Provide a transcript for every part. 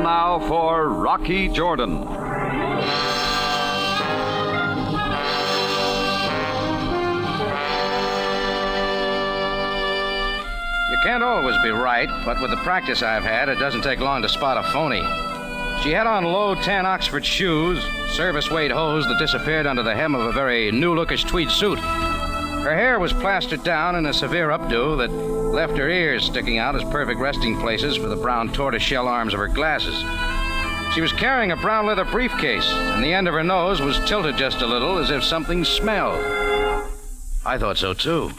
now for Rocky Jordan. You can't always be right, but with the practice I've had, it doesn't take long to spot a phony. She had on low tan Oxford shoes, service-weight hose that disappeared under the hem of a very new-lookish tweed suit. Her hair was plastered down in a severe updo that left her ears sticking out as perfect resting places for the brown tortoiseshell arms of her glasses. She was carrying a brown leather briefcase, and the end of her nose was tilted just a little as if something smelled. I thought so, too.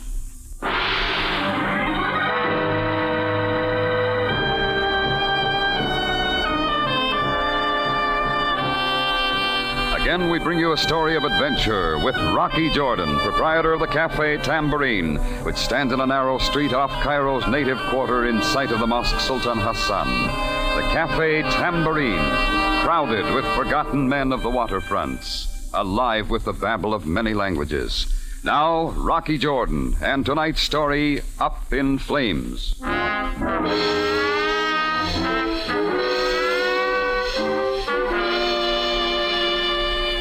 Again, we bring you a story of adventure with Rocky Jordan, proprietor of the Cafe Tambourine, which stands in a narrow street off Cairo's native quarter in sight of the Mosque Sultan Hassan. The Cafe Tambourine, crowded with forgotten men of the waterfronts, alive with the babble of many languages. Now, Rocky Jordan, and tonight's story, Up in Flames.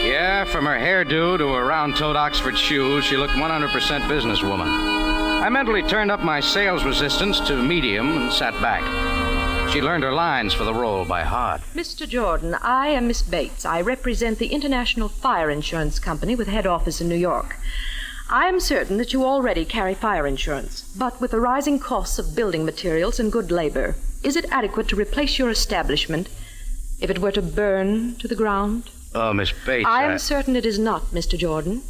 Yeah, from her hairdo to her round-toed Oxford shoes, she looked 100% businesswoman. I mentally turned up my sales resistance to medium and sat back. She learned her lines for the role by heart. Mr. Jordan, I am Miss Bates. I represent the International Fire Insurance Company with head office in New York. I am certain that you already carry fire insurance, but with the rising costs of building materials and good labor, is it adequate to replace your establishment if it were to burn to the ground? Oh, Miss Bates, I am certain it is not, Mr. Jordan.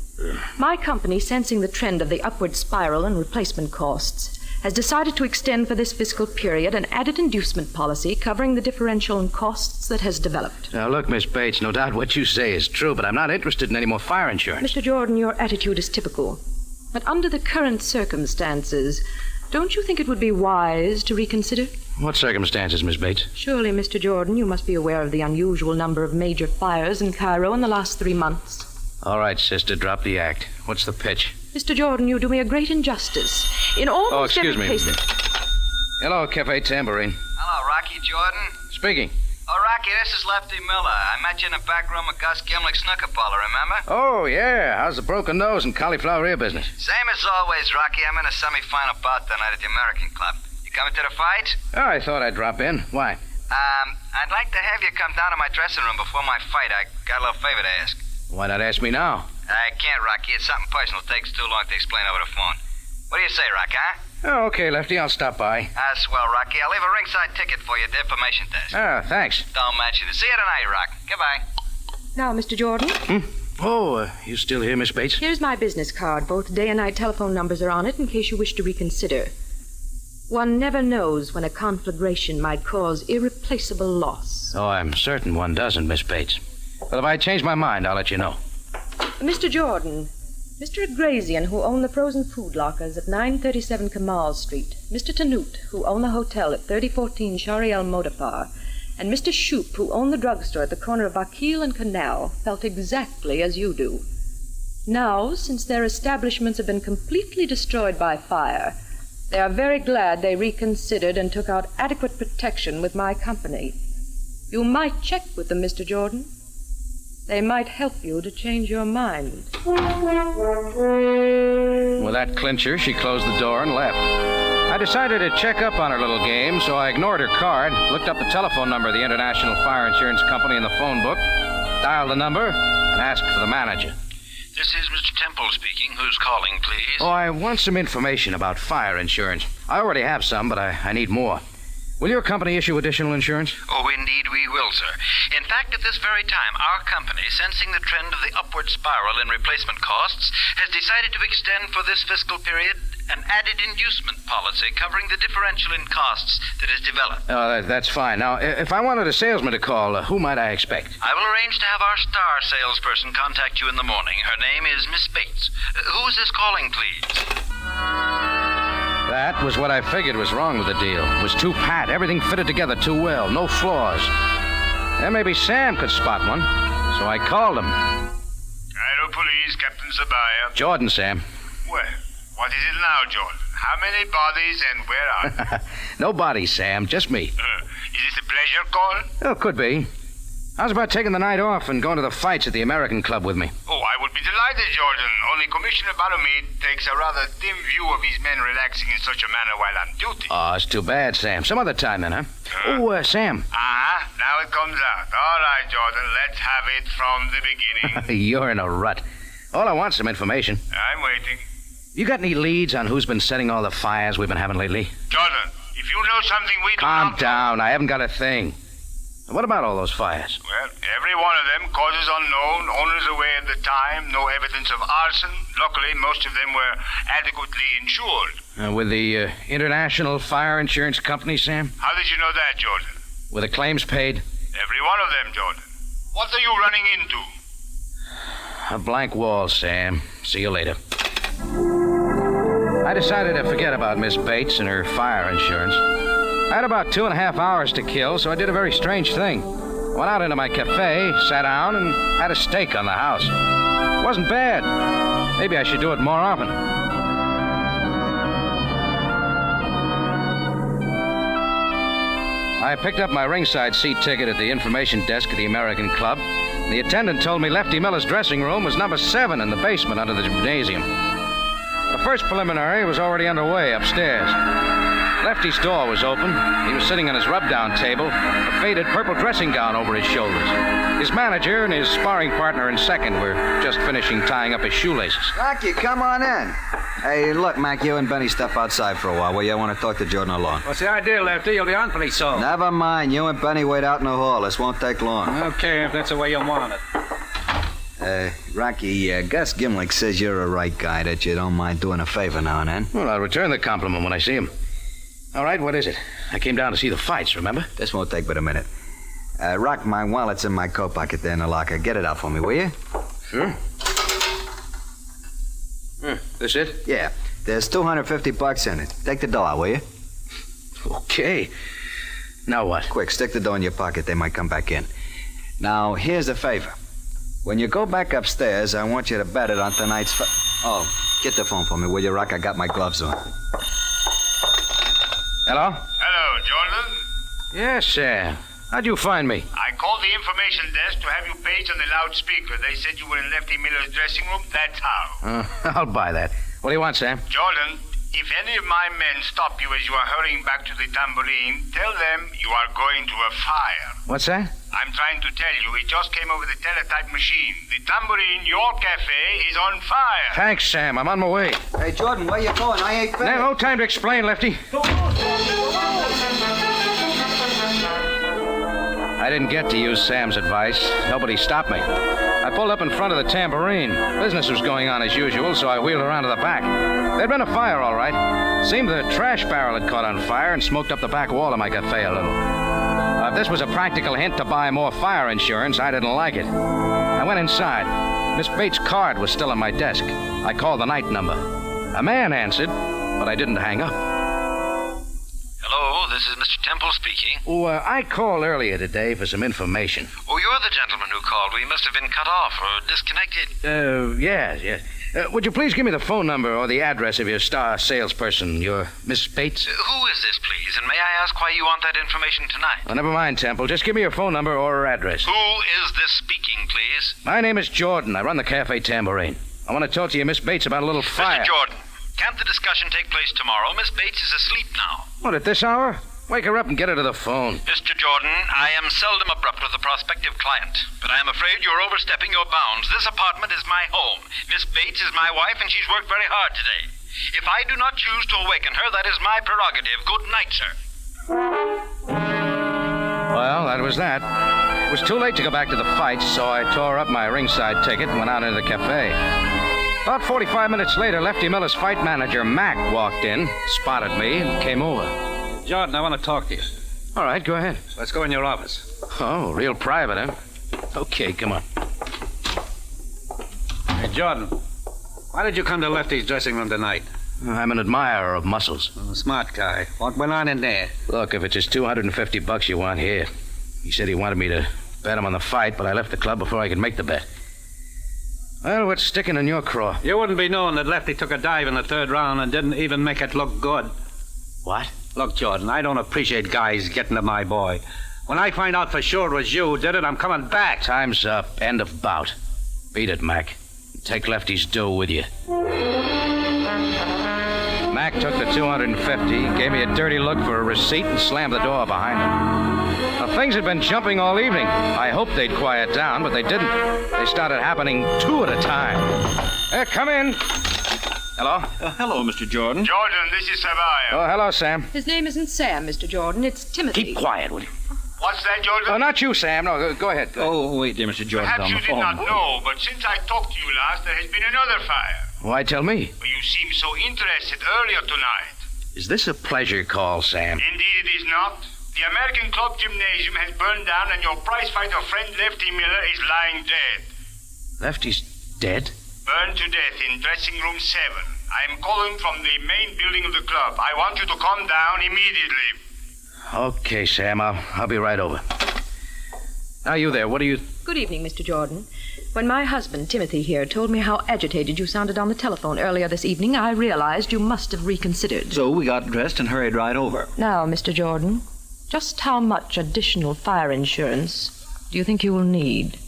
My company, sensing the trend of the upward spiral in replacement costs, has decided to extend for this fiscal period an added inducement policy covering the differential in costs that has developed. Now, look, Miss Bates, no doubt what you say is true, but I'm not interested in any more fire insurance. Mr. Jordan, your attitude is typical. But under the current circumstances, don't you think it would be wise to reconsider? What circumstances, Miss Bates? Surely, Mr. Jordan, you must be aware of the unusual number of major fires in Cairo in the last 3 months. All right, sister, drop the act. What's the pitch? Mr. Jordan, you do me a great injustice. In almost excuse every me. case... Hello, Cafe Tambourine. Hello, Rocky Jordan. Speaking. Oh, Rocky, this is Lefty Miller. I met you in the back room of Gus Gimlick's snooker parlor, remember? Oh, yeah. How's the broken nose and cauliflower ear business? Same as always, Rocky. I'm in a semi-final bout tonight at the American Club. You coming to the fight? Oh, I thought I'd drop in. Why? I'd like to have you come down to my dressing room before my fight. I got a little favor to ask. Why not ask me now? I can't, Rocky. It's something personal. It takes too long to explain over the phone. What do you say, Rocky, huh? Oh, okay, Lefty. I'll stop by. Swell, Rocky. I'll leave a ringside ticket for you at the information desk. Ah, thanks. Don't mention it. See you tonight, Rock. Goodbye. Now, Mr. Jordan, Oh, you still here, Miss Bates? here's my business card. Both day and night telephone numbers are on it in case you wish to reconsider. One never knows when a conflagration might cause irreplaceable loss. Oh, I'm certain one doesn't, Miss Bates. But if I change my mind, I'll let you know. Mr. Jordan, Mr. Agrazian, who owned the frozen food lockers at 937 Kamal Street, Mr. Tanut, who owned the hotel at 3014 Shariel Modafar, and Mr. Shoup, who owned the drugstore at the corner of Akil and Canal, felt exactly as you do. Now, since their establishments have been completely destroyed by fire, they are very glad they reconsidered and took out adequate protection with my company. You might check with them, Mr. Jordan. They might help you to change your mind. With that clincher, she closed the door and left. I decided to check up on her little game, so I ignored her card, looked up the telephone number of the International Fire Insurance Company in the phone book, dialed the number, and asked for the manager. This is Mr. Temple speaking. Who's calling, please? Oh, I want some information about fire insurance. I already have some, but I need more. Will your company issue additional insurance? Oh, indeed we will, sir. In fact, at this very time, our company, sensing the trend of the upward spiral in replacement costs, has decided to extend for this fiscal period an added inducement policy covering the differential in costs that has developed. Oh, that's fine. Now, if I wanted a salesman to call, who might I expect? I will arrange to have our star salesperson contact you in the morning. Her name is Miss Bates. Who is this calling, please? That was what I figured was wrong with the deal. It was too pat. Everything fitted together too well. No flaws. Then maybe Sam could spot one. So I called him. Cairo Police, Captain Zabaya. Jordan, Sam. Well, what is it now, Jordan? How many bodies and where are they? No bodies, Sam. Just me. Is this a pleasure call? Oh, could be. How's about taking the night off and going to the fights at the American Club with me? Oh, I would be delighted, Jordan. Only Commissioner Baromede takes a rather dim view of his men relaxing in such a manner while on duty. Oh, it's too bad, Sam. Some other time then, huh? Sam. Now it comes out. All right, Jordan, let's have it from the beginning. You're in a rut. All I want's some information. I'm waiting. You got any leads on who's been setting all the fires we've been having lately? Jordan, if you know something we do Calm not... down. I haven't got a thing. What about all those fires? Well, every one of them, causes unknown, owners away at the time, no evidence of arson. Luckily, most of them were adequately insured. With the International Fire Insurance Company, Sam? How did you know that, Jordan? Were the claims paid? Every one of them, Jordan. What are you running into? A blank wall, Sam. See you later. I decided to forget about Miss Bates and her fire insurance. I had about 2.5 hours to kill, so I did a very strange thing. Went out into my cafe, sat down, and had a steak on the house. It wasn't bad. Maybe I should do it more often. I picked up my ringside seat ticket at the information desk at the American Club. The attendant told me Lefty Miller's dressing room was number 7 in the basement under the gymnasium. The first preliminary was already underway upstairs. Lefty's door was open. He was sitting on his rub-down table, a faded purple dressing gown over his shoulders. His manager and his sparring partner in second were just finishing tying up his shoelaces. Rocky, come on in. Hey, look, Mac, you and Benny step outside for a while. Will you want to talk to Jordan alone? What's the idea, Lefty? You'll be awfully so. Never mind. You and Benny wait out in the hall. This won't take long. Okay, if that's the way you want it. Rocky, Gus Gimlick says you're a right guy, that you don't mind doing a favor now and then. Well, I'll return the compliment when I see him. All right, what is it? I came down to see the fights, remember? This won't take but a minute. Rock, my wallet's in my coat pocket there in the locker. Get it out for me, will you? Sure. This it? Yeah. There's $250 in it. Take the dough out, will you? Okay. Now what? Quick, stick the dough in your pocket. They might come back in. Now, here's the favor. When you go back upstairs, I want you to bet it on tonight's Oh, get the phone for me, will you, Rock? I got my gloves on. Hello? Hello, Jordan. Yes, Sam. How'd you find me? I called the information desk to have you paged on the loudspeaker. They said you were in Lefty Miller's dressing room. That's how. I'll buy that. What do you want, Sam? Jordan, if any of my men stop you as you are hurrying back to the tambourine, tell them you are going to a fire. What's that? I'm trying to tell you, it just came over the teletype machine. The tambourine, your cafe, is on fire. Thanks, Sam. I'm on my way. Hey, Jordan, where you going? I ain't finished. No time to explain, Lefty. I didn't get to use Sam's advice. Nobody stopped me. I pulled up in front of the tambourine. Business was going on as usual, so I wheeled around to the back. There'd been a fire, all right. Seemed the trash barrel had caught on fire and smoked up the back wall of my cafe a little. If this was a practical hint to buy more fire insurance, I didn't like it. I went inside. Miss Bates' card was still on my desk. I called the night number. A man answered, but I didn't hang up. Hello, this is Mr. Temple speaking. Oh, I called earlier today for some information. Oh, you're the gentleman who called. We must have been cut off or disconnected. Yes. Would you please give me the phone number or the address of your star salesperson, your Miss Bates? Who is this, please? And may I ask why you want that information tonight? Oh, never mind, Temple. Just give me your phone number or her address. Who is this speaking, please? My name is Jordan. I run the Cafe Tambourine. I want to talk to you, Miss Bates, about a little fire. Mr. Jordan, can't the discussion take place tomorrow? Miss Bates is asleep now. What, at this hour? Wake her up and get her to the phone. Mr. Jordan, I am seldom abrupt with a prospective client, but I am afraid you're overstepping your bounds. This apartment is my home. Miss Bates is my wife, and she's worked very hard today. If I do not choose to awaken her, that is my prerogative. Good night, sir. Well, that was that. It was too late to go back to the fights, so I tore up my ringside ticket and went out into the cafe. About 45 minutes later, Lefty Miller's fight manager, Mac, walked in, spotted me, and came over. Jordan, I want to talk to you. All right, go ahead. Let's go in your office. Oh, real private, huh? Okay, come on. Hey, Jordan, why did you come to Lefty's dressing room tonight? I'm an admirer of muscles. A smart guy. What went on in there? Look, if it's just $250 you want, here. He said he wanted me to bet him on the fight, but I left the club before I could make the bet. Well, what's sticking in your craw? You wouldn't be knowing that Lefty took a dive in the third round and didn't even make it look good. What? Look, Jordan, I don't appreciate guys getting to my boy. When I find out for sure it was you who did it, I'm coming back. Time's up. End of bout. Beat it, Mac. Take Lefty's dough with you. Mac took the $250, gave me a dirty look for a receipt, and slammed the door behind him. Now, things had been jumping all evening. I hoped they'd quiet down, but they didn't. They started happening two at a time. Come in. Hello? Hello, Mr. Jordan. Jordan, this is Savaya. Oh, hello, Sam. His name isn't Sam, Mr. Jordan. It's Timothy. Keep quiet, will you? What's that, Jordan? Oh, not you, Sam. No, go ahead. Oh, wait there, Mr. Jordan's Perhaps on you the did phone. not know, but since I talked to you last, there has been another fire. Why tell me? Well, you seemed so interested earlier tonight. Is this a pleasure call, Sam? Indeed it is not. The American Club Gymnasium has burned down and your prizefighter friend Lefty Miller is lying dead. Lefty's dead? Burned to death in dressing room 7. I am calling from the main building of the club. I want you to come down immediately. Okay, Sam. I'll be right over. Now, you there. What are you... Good evening, Mr. Jordan. When my husband, Timothy, here, told me how agitated you sounded on the telephone earlier this evening, I realized you must have reconsidered. So we got dressed and hurried right over. Now, Mr. Jordan, just how much additional fire insurance do you think you will need?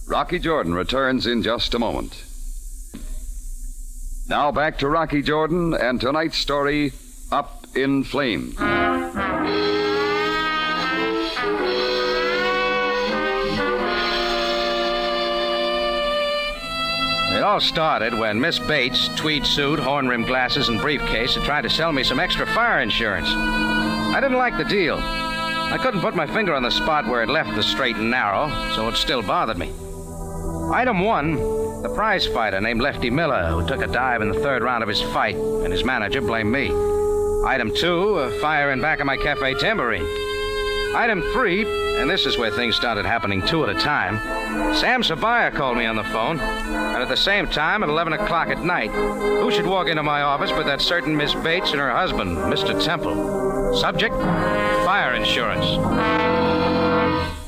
Rocky Jordan returns in just a moment. Now back to Rocky Jordan and tonight's story, Up in Flames. It all started when Miss Bates, tweed suit, horn-rimmed glasses, and briefcase had tried to sell me some extra fire insurance. I didn't like the deal. I couldn't put my finger on the spot where it left the straight and narrow, so it still bothered me. Item 1, the prize fighter named Lefty Miller, who took a dive in the third round of his fight, and his manager blamed me. Item 2, a fire in back of my cafe tambourine. Item 3, and this is where things started happening two at a time, Sam Sabaya called me on the phone, and at the same time, at 11 o'clock at night, who should walk into my office but that certain Miss Bates and her husband, Mr. Temple. Subject, fire insurance.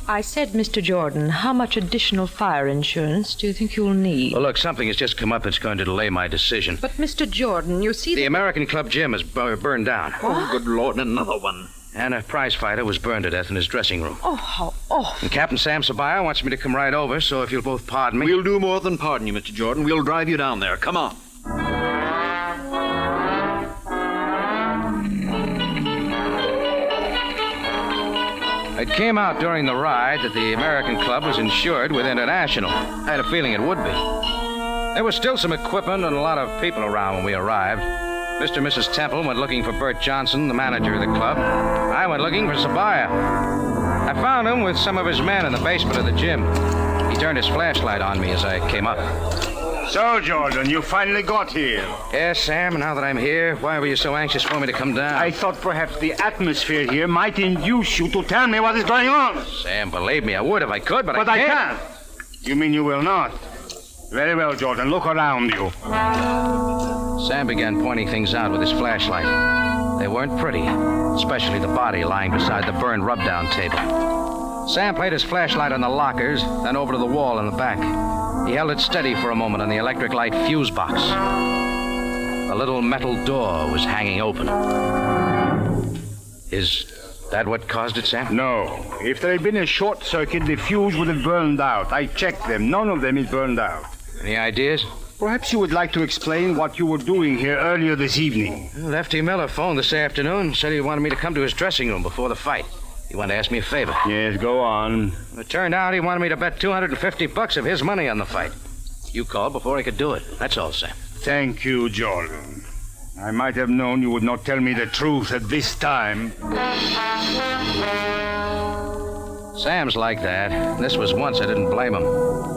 I said, Mr. Jordan, how much additional fire insurance do you think you'll need? Well, look, something has just come up that's going to delay my decision. But, Mr. Jordan, you see... The American Club gym is burned down. Oh, good Lord, another one. And a prize fighter was burned to death in his dressing room. Oh, how awful. And Captain Sam Sabaya wants me to come right over, so if you'll both pardon me... We'll do more than pardon you, Mr. Jordan. We'll drive you down there. Come on. It came out during the ride that the American Club was insured with International. I had a feeling it would be. There was still some equipment and a lot of people around when we arrived. Mr. and Mrs. Temple went looking for Bert Johnson, the manager of the club. I went looking for Sabaya. I found him with some of his men in the basement of the gym. He turned his flashlight on me as I came up. So, Jordan, you finally got here. Yes, Sam, now that I'm here, why were you so anxious for me to come down? I thought perhaps the atmosphere here might induce you to tell me what is going on. Sam, believe me, I would if I could, but But I I can't. can't. You mean you will not? Very well, Jordan. Look around you. Sam began pointing things out with his flashlight. They weren't pretty, especially the body lying beside the burned rub-down table. Sam played his flashlight on the lockers, then over to the wall in the back. He held it steady for a moment on the electric light fuse box. The little metal door was hanging open. Is that what caused it, Sam? No. If there had been a short circuit, the fuse would have burned out. I checked them. None of them is burned out. Any ideas? Perhaps you would like to explain what you were doing here earlier this evening. Lefty Miller phoned this afternoon, said he wanted me to come to his dressing room before the fight. He wanted to ask me a favor. Yes, go on. It turned out he wanted me to bet $250 of his money on the fight. You called before he could do it. That's all, Sam. Thank you, Jordan. I might have known you would not tell me the truth at this time. Sam's like that. This was once I didn't blame him.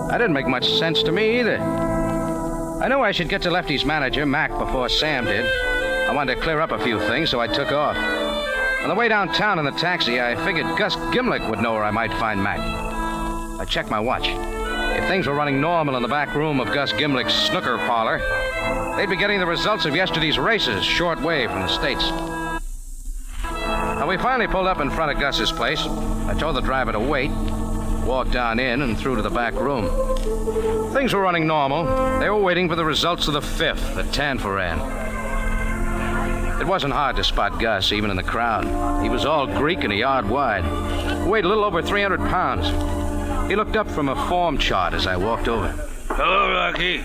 That didn't make much sense to me either. I knew I should get to Lefty's manager, Mac, before Sam did. I wanted to clear up a few things, so I took off. On the way downtown in the taxi, I figured Gus Gimlick would know where I might find Mac. I checked my watch. If things were running normal in the back room of Gus Gimlick's snooker parlor, they'd be getting the results of yesterday's races short way from the States. Now, we finally pulled up in front of Gus's place. I told the driver to wait. walked down in and through to the back room. Things were running normal. They were waiting for the results of the fifth at Tanforan. It wasn't hard to spot Gus, even in the crowd. He was all Greek and a yard wide. Weighed a little over 300 pounds. He looked up from a form chart as I walked over. Hello, Rocky.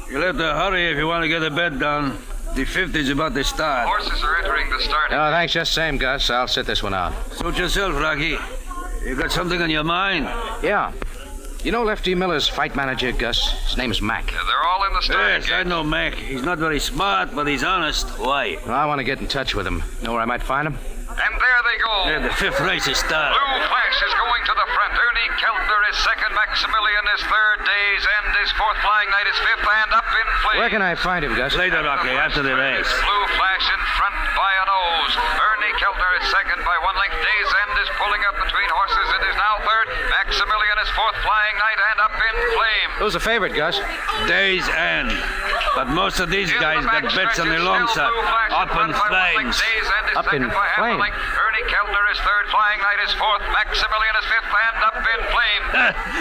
You'll have to hurry if you want to get the bed done. The fifth is about to start. Horses are entering the starting. No, thanks just same, Gus. I'll sit this one out. Suit yourself, Rocky. You got something on your mind? Yeah. You know Lefty Miller's fight manager, Gus? His name's Mac. They're all in the starting Yes, I know Mac. He's not very smart, but he's honest. Why? Well, I want to get in touch with him. Know where I might find him? And there they go. Yeah, the fifth race is started. Blue Flash is going to the front. Ernie Keltner is second. Maximilian is third. Day's End is fourth. Flying Knight is fifth. And up in flames. Where can I find him, Gus? Later, Rocky, after the race. Blue Flash in front by a nose. Ernie Keltner is second by 1 length. Day's End is pulling up between horses. It is now third. Maximilian is fourth. Flying Knight and up in flames. Who's the favorite, Gus? Day's End. But most of these guys got bets on the long shot. Up in flames. Up in flames. Ernie Keltner is third. Flying Knight is fourth. Maximilian is fifth. And up in flames.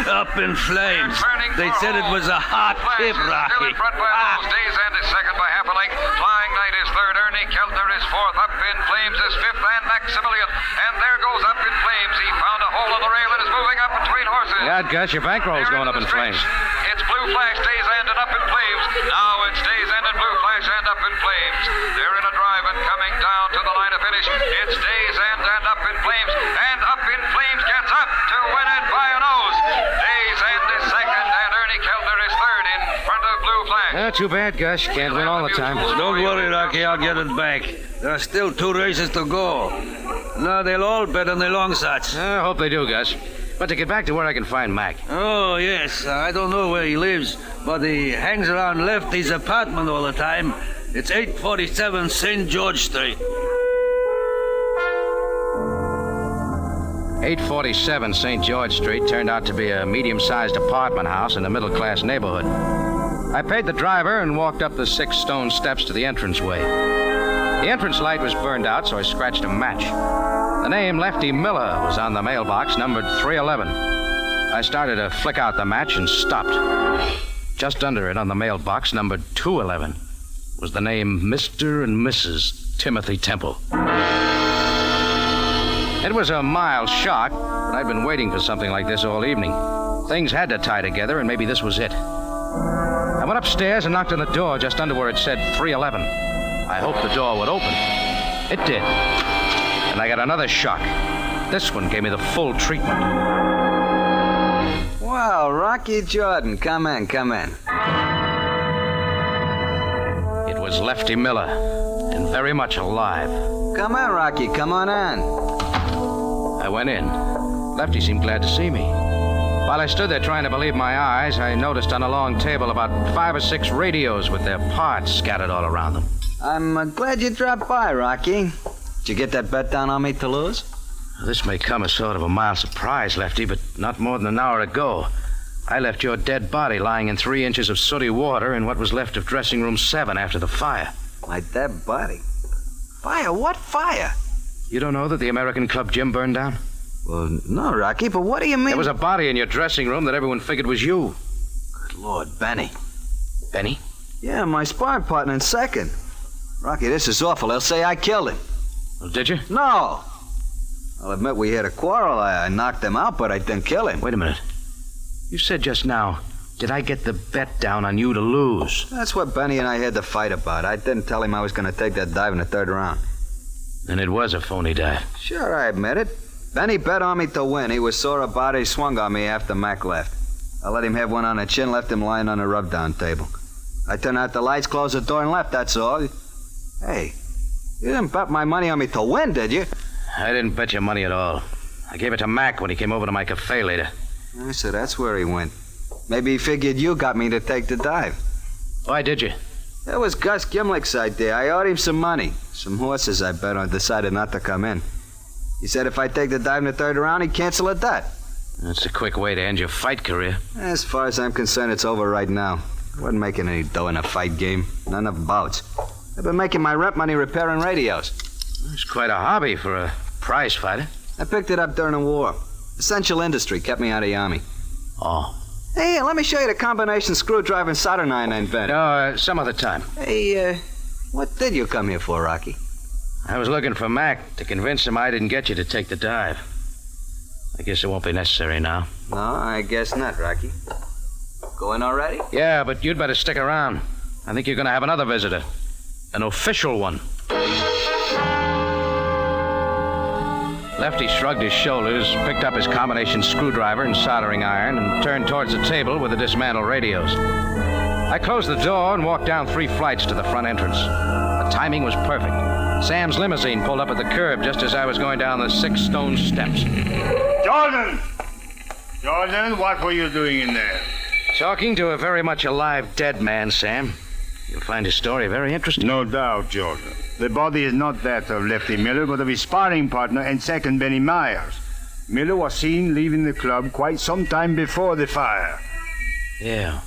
Up in flames. They said it was a hot tip, Rocky. Still in front by a nose. Day's End is second by half a length. Flying Knight is third. Ernie Keltner is fourth. Up in flames is fifth. And Maximilian. And there goes up in flames. He found a hole in the rail and is moving up between horses. God, Gus, your bankroll's going up in flames. It's Blue Flash, Day's End, and up in flames. Now it's Day's End and Blue Flash and up in flames. They're in a drive and coming down to the line of finish. It's Day's End and up in flames. And up in flames gets up to win it by a nose. Day's End is second and Ernie Keltner is third in front of Blue Flash. Too bad, Gus. You can't win all the time. Don't worry, Rocky. I'll get it back. There are still 2 races to go. Now they'll all bet on the long shots. I hope they do, Gus. But to get back to where I can find Mac. Oh, yes. I don't know where he lives, but he hangs around Lefty's apartment all the time. It's 847 St. George Street. 847 St. George Street turned out to be a medium-sized apartment house in a middle-class neighborhood. I paid the driver and walked up the 6 stone steps to the entranceway. The entrance light was burned out, so I scratched a match. The name Lefty Miller was on the mailbox, numbered 311. I started to flick out the match and stopped. Just under it, on the mailbox, numbered 211, was the name Mr. and Mrs. Timothy Temple. It was a mild shock, but I'd been waiting for something like this all evening. Things had to tie together, and maybe this was it. I went upstairs and knocked on the door just under where it said 311. I hoped the door would open. It did. And I got another shock. This one gave me the full treatment. Wow, Rocky Jordan. Come in, come in. It was Lefty Miller, and very much alive. Come on, Rocky. Come on in. I went in. Lefty seemed glad to see me. While I stood there trying to believe my eyes, I noticed on a long table about 5 or 6 radios with their parts scattered all around them. I'm glad you dropped by, Rocky. Did you get that bet down on me to lose? This may come as sort of a mild surprise, Lefty, but not more than an hour ago. I left your dead body lying in 3 inches of sooty water in what was left of dressing room 7 after the fire. My dead body? Fire? What fire? You don't know that the American Club gym burned down? Well, no, Rocky, but what do you mean? There was a body in your dressing room that everyone figured was you. Good Lord, Benny. Benny? Yeah, my sparring partner in second. Rocky, this is awful. They'll say I killed him. Well, did you? No. I'll admit we had a quarrel. I knocked him out, but I didn't kill him. Wait a minute. You said just now, did I get the bet down on you to lose? That's what Benny and I had to fight about. I didn't tell him I was going to take that dive in the 3rd round. And it was a phony dive. Sure, I admit it. Benny bet on me to win. He was sore about it. He swung on me after Mac left. I let him have one on the chin, left him lying on the rub-down table. I turned out the lights, closed the door, and left, that's all. Hey, you didn't bet my money on me to win, did you? I didn't bet you money at all. I gave it to Mac when he came over to my cafe later. So that's where he went. Maybe he figured you got me to take the dive. Why did you? That was Gus Gimlick's idea. I owed him some money. Some horses I bet on decided not to come in. He said if I take the dive in the 3rd round, he'd cancel a debt. That's a quick way to end your fight career. As far as I'm concerned, it's over right now. I wasn't making any dough in a fight game. Not enough bouts. I've been making my rent money repairing radios. It's quite a hobby for a prize fighter. I picked it up during the war. Essential industry kept me out of the Army. Oh. Hey, let me show you the combination screwdriver and soldering iron I invented. No, some other time. Hey, what did you come here for, Rocky? I was looking for Mac to convince him I didn't get you to take the dive. I guess it won't be necessary now. No, I guess not, Rocky. Going already? Yeah, but you'd better stick around. I think you're going to have another visitor. An official one. Lefty shrugged his shoulders, picked up his combination screwdriver and soldering iron, and turned towards the table with the dismantled radios. I closed the door and walked down 3 flights to the front entrance. The timing was perfect. Sam's limousine pulled up at the curb just as I was going down the 6 stone steps. Jordan! Jordan, what were you doing in there? Talking to a very much alive dead man, Sam. You'll find his story very interesting. No doubt, Jordan. The body is not that of Lefty Miller, but of his sparring partner and second Benny Myers. Miller was seen leaving the club quite some time before the fire. Yeah.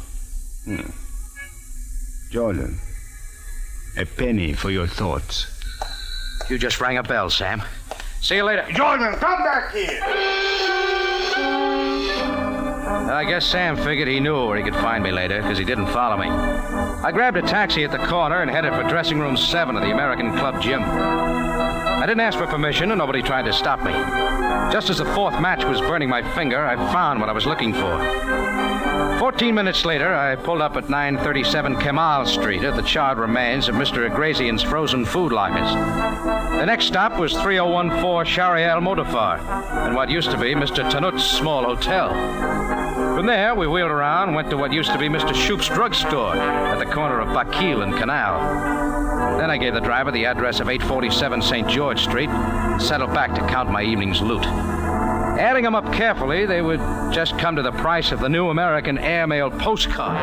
Jordan, a penny for your thoughts. You just rang a bell, Sam. See you later. Jordan, come back here! I guess Sam figured he knew where he could find me later, because he didn't follow me. I grabbed a taxi at the corner and headed for dressing room 7 of the American Club gym. I didn't ask for permission, and nobody tried to stop me. Just as the 4th match was burning my finger, I found what I was looking for. 14 minutes later, I pulled up at 937 Kemal Street at the charred remains of Mr. Agrazian's frozen food lockers. The next stop was 3014 Shariel Modafar, and what used to be Mr. Tanut's small hotel. From there, we wheeled around and went to what used to be Mr. Shoup's drugstore at the corner of Bakil and Canal. Then I gave the driver the address of 847 St. George Street and settled back to count my evening's loot. Adding them up carefully, they would just come to the price of the new American airmail postcard.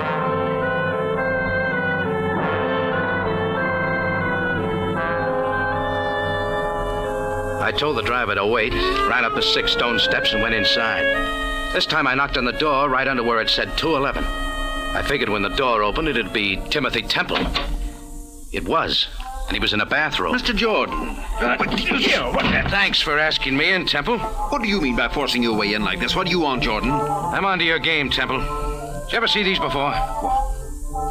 I told the driver to wait, ran up the 6 stone steps and went inside. This time I knocked on the door right under where it said 211. I figured when the door opened, it'd be Timothy Temple. It was, and he was in a bathrobe. Mr. Jordan. Thanks for asking me in, Temple. What do you mean by forcing your way in like this? What do you want, Jordan? I'm onto your game, Temple. Did you ever see these before?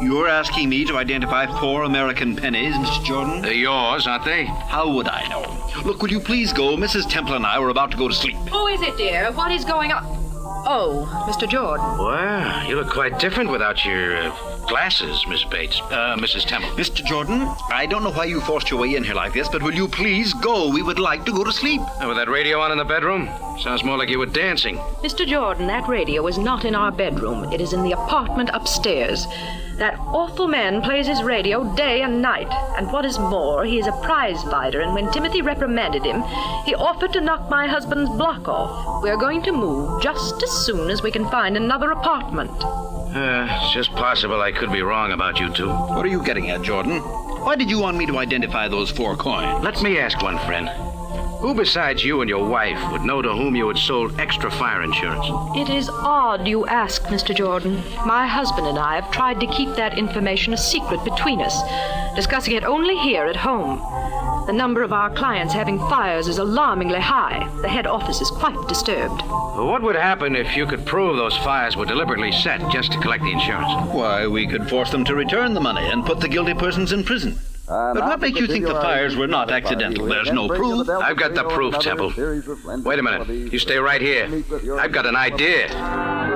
You're asking me to identify 4 American pennies, Mr. Jordan? They're yours, aren't they? How would I know? Look, will you please go? Mrs. Temple and I were about to go to sleep. Who is it, dear? What is going on? Oh, Mr. Jordan. Well, you look quite different without your glasses, Miss Bates. Mrs. Temple. Mr. Jordan, I don't know why you forced your way in here like this, but will you please go? We would like to go to sleep. With that radio on in the bedroom? Sounds more like you were dancing. Mr. Jordan, that radio is not in our bedroom. It is in the apartment upstairs. That awful man plays his radio day and night. And what is more, he is a prize fighter, and when Timothy reprimanded him, he offered to knock my husband's block off. We're going to move just as soon as we can find another apartment. It's just possible I could be wrong about you two. What are you getting at, Jordan? Why did you want me to identify those 4 coins? Let me ask one, friend. Who besides you and your wife would know to whom you had sold extra fire insurance? It is odd you ask, Mr. Jordan. My husband and I have tried to keep that information a secret between us, discussing it only here at home. The number of our clients having fires is alarmingly high. The head office is quite disturbed. What would happen if you could prove those fires were deliberately set just to collect the insurance? Why, we could force them to return the money and put the guilty persons in prison. But what makes you think the fires were not accidental? There's no proof. I've got the proof, Temple. Wait a minute. You stay right here. I've got an idea. I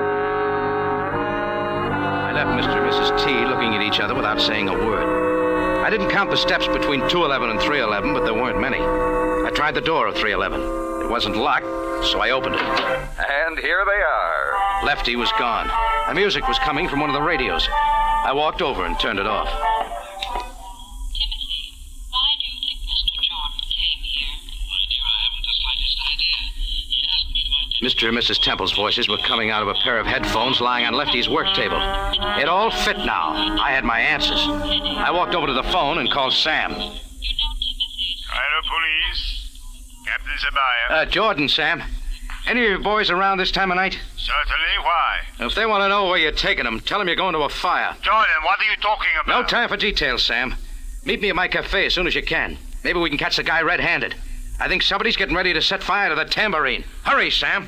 left Mr. and Mrs. T looking at each other without saying a word. I didn't count the steps between 211 and 311, but there weren't many. I tried the door of 311. It wasn't locked, so I opened it. And here they are. Lefty was gone. The music was coming from one of the radios. I walked over and turned it off. Mr. and Mrs. Temple's voices were coming out of a pair of headphones lying on Lefty's work table. It all fit now. I had my answers. I walked over to the phone and called Sam. Hello, police. Captain Zabaya. Jordan, Sam. Any of your boys around this time of night? Certainly. Why? If they want to know where you're taking them, tell them you're going to a fire. Jordan, what are you talking about? No time for details, Sam. Meet me at my cafe as soon as you can. Maybe we can catch the guy red-handed. I think somebody's getting ready to set fire to the tambourine. Hurry, Sam.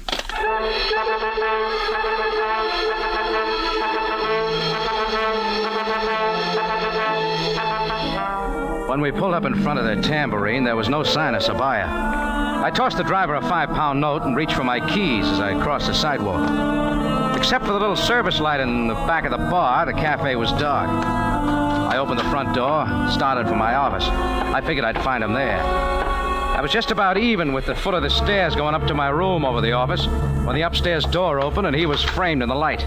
When we pulled up in front of the Tambourine, there was no sign of Sabaya. I tossed the driver a 5-pound note and reached for my keys as I crossed the sidewalk. Except for the little service light in the back of the bar, the cafe was dark. I opened the front door, started for my office. I figured I'd find him there. I was just about even with the foot of the stairs going up to my room over the office when the upstairs door opened and he was framed in the light.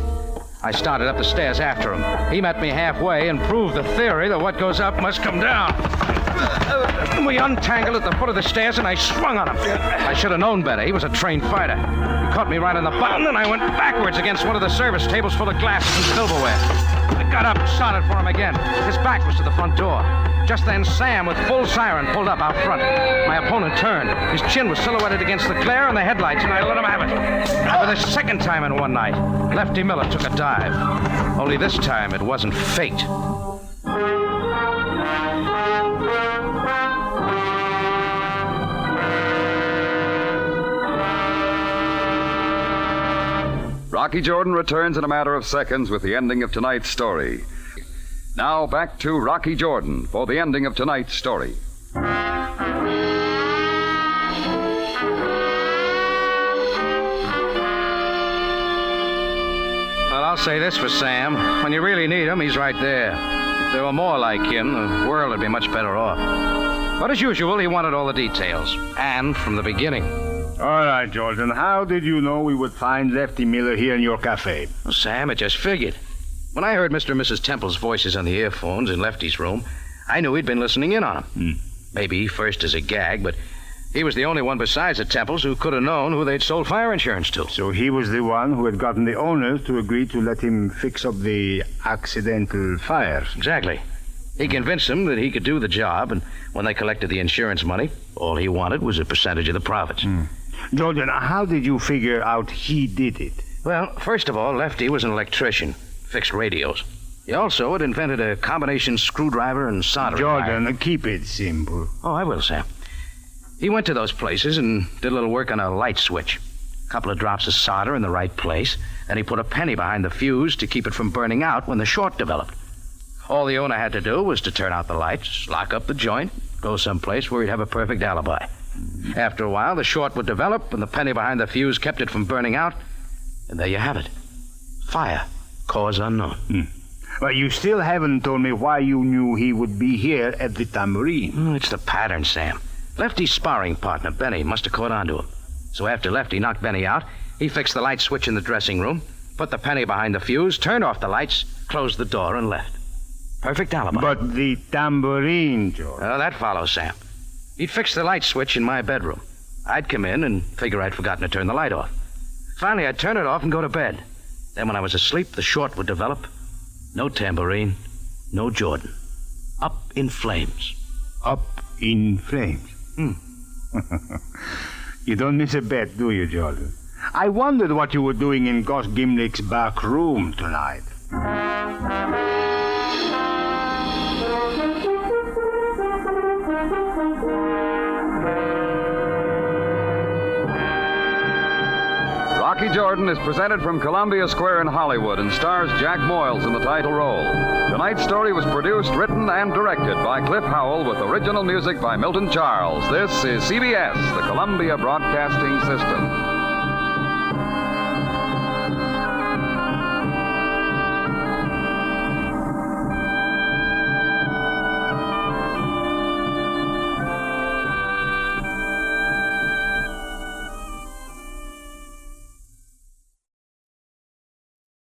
I started up the stairs after him. He met me halfway and proved the theory that what goes up must come down. We untangled at the foot of the stairs and I swung on him. I should have known better. He was a trained fighter. He caught me right in the button and I went backwards against one of the service tables full of glasses and silverware. I got up and started for him again. His back was to the front door. Just then, Sam, with full siren, pulled up out front. My opponent turned. His chin was silhouetted against the glare and the headlights, and I let him have it. For the second time in one night, Lefty Miller took a dive. Only this time, it wasn't fate. Rocky Jordan returns in a matter of seconds with the ending of tonight's story. Now back to Rocky Jordan for the ending of tonight's story. Well, I'll say this for Sam. When you really need him, he's right there. If there were more like him, the world would be much better off. But as usual, he wanted all the details. And from the beginning. All right, Jordan. How did you know we would find Lefty Miller here in your cafe? Well, Sam, it just figured. When I heard Mr. and Mrs. Temple's voices on the earphones in Lefty's room, I knew he'd been listening in on him. Maybe first as a gag, but he was the only one besides the Temples who could have known who they'd sold fire insurance to. So he was the one who had gotten the owners to agree to let him fix up the accidental fires. Exactly. He convinced them that he could do the job, and when they collected the insurance money, all he wanted was a percentage of the profits. Jordan, how did you figure out he did it? Well, first of all, Lefty was an electrician, fixed radios. He also had invented a combination screwdriver and soldering Jordan, iron. Keep it simple. Oh, I will, Sam. He went to those places and did a little work on a light switch. A couple of drops of solder in the right place, and he put a penny behind the fuse to keep it from burning out when the short developed. All the owner had to do was to turn out the lights, lock up the joint, go someplace where he'd have a perfect alibi. After a while, the short would develop, and the penny behind the fuse kept it from burning out, and there you have it. Fire. Cause unknown. Well, you still haven't told me why you knew he would be here at the Tambourine. It's the pattern, Sam. Lefty's sparring partner, Benny, must have caught on to him. So after Lefty knocked Benny out, he fixed the light switch in the dressing room, put the penny behind the fuse, turned off the lights, closed the door, and left. Perfect alibi. But the Tambourine, George. Oh, that follows, Sam. He'd fixed the light switch in my bedroom. I'd come in and figure I'd forgotten to turn the light off. Finally, I'd turn it off and go to bed. Then when I was asleep, the short would develop. No Tambourine, no Jordan. Up in flames. Up in flames? You don't miss a bet, do you, Jordan? I wondered what you were doing in Gus Gimlick's back room tonight. Rocky Jordan is presented from Columbia Square in Hollywood and stars Jack Moyles in the title role. Tonight's story was produced, written, and directed by Cliff Howell with original music by Milton Charles. This is CBS, the Columbia Broadcasting System.